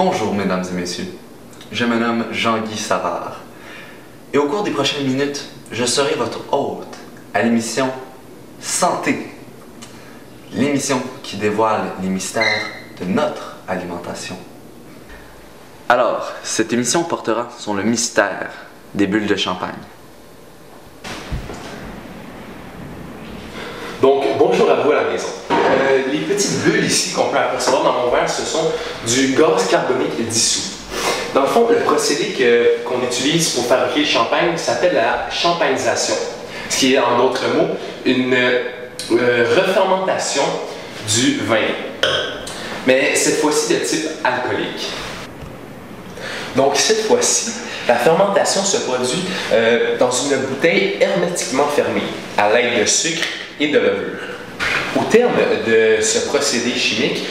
Bonjour mesdames et messieurs, je me nomme Jean-Guy Savard et au cours des prochaines minutes, je serai votre hôte à l'émission Santé, l'émission qui dévoile les mystères de notre alimentation. Alors, cette émission portera sur le mystère des bulles de champagne. Donc, bonjour à vous à la maison. Les petites bulles ici qu'on peut apercevoir dans mon verre, ce sont du gaz carbonique dissous. Dans le fond, le procédé qu'on utilise pour fabriquer le champagne s'appelle la champagnisation, ce qui est en d'autres mots une refermentation du vin, mais cette fois-ci de type alcoolique. Donc cette fois-ci, la fermentation se produit dans une bouteille hermétiquement fermée à l'aide de sucre et de levure. Au terme de ce procédé chimique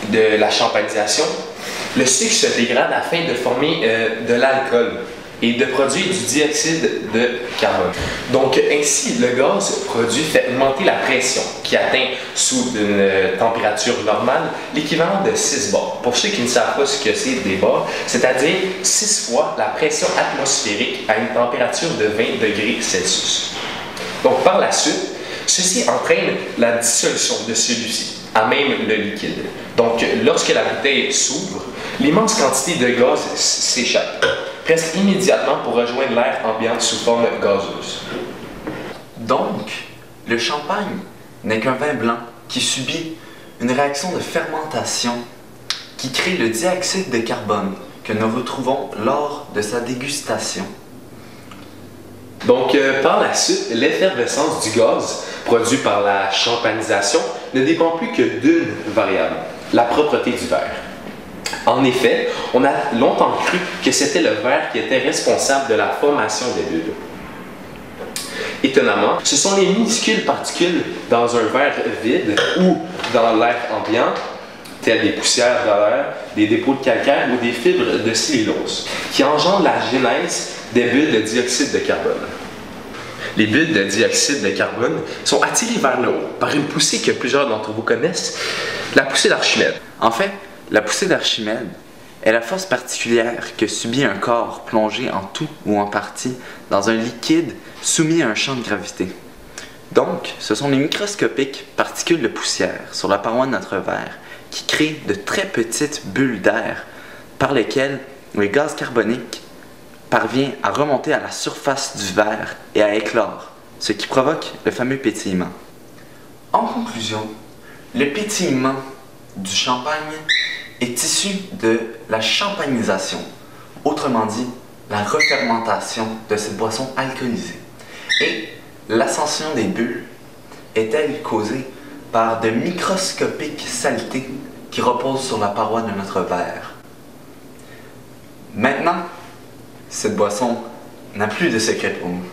de la champagnisation, le sucre se dégrade afin de former de l'alcool et de produire du dioxyde de carbone. Donc ainsi, le gaz produit fait augmenter la pression qui atteint sous une température normale l'équivalent de 6 bars. Pour ceux qui ne savent pas ce que c'est des bars, c'est-à-dire 6 fois la pression atmosphérique à une température de 20 degrés Celsius. Donc par la suite, ceci entraîne la dissolution de celui-ci à même le liquide. Donc lorsque la bouteille s'ouvre, l'immense quantité de gaz s'échappe presque immédiatement pour rejoindre l'air ambiant sous forme gazeuse. Donc, le champagne n'est qu'un vin blanc qui subit une réaction de fermentation qui crée le dioxyde de carbone que nous retrouvons lors de sa dégustation. Donc, par la suite, l'effervescence du gaz produit par la champagnisation ne dépend plus que d'une variable, la propreté du verre. En effet, on a longtemps cru que c'était le verre qui était responsable de la formation des bulles. Étonnamment, ce sont les minuscules particules dans un verre vide ou dans l'air ambiant, telles des poussières dans l'air, des dépôts de calcaire ou des fibres de cellulose, qui engendrent la genèse des bulles de dioxyde de carbone. Les bulles de dioxyde de carbone sont attirées vers le haut par une poussée que plusieurs d'entre vous connaissent, la poussée d'Archimède. En fait, la poussée d'Archimède est la force particulière que subit un corps plongé en tout ou en partie dans un liquide soumis à un champ de gravité. Donc, ce sont les microscopiques particules de poussière sur la paroi de notre verre qui créent de très petites bulles d'air par lesquelles le gaz carbonique parvient à remonter à la surface du verre et à éclore, ce qui provoque le fameux pétillement. En conclusion, le pétillement du champagne est issu de la champagnisation, autrement dit, la refermentation de cette boisson alcoolisée. Et l'ascension des bulles est-elle causée par de microscopiques saletés qui reposent sur la paroi de notre verre? Maintenant, cette boisson n'a plus de secret pour nous.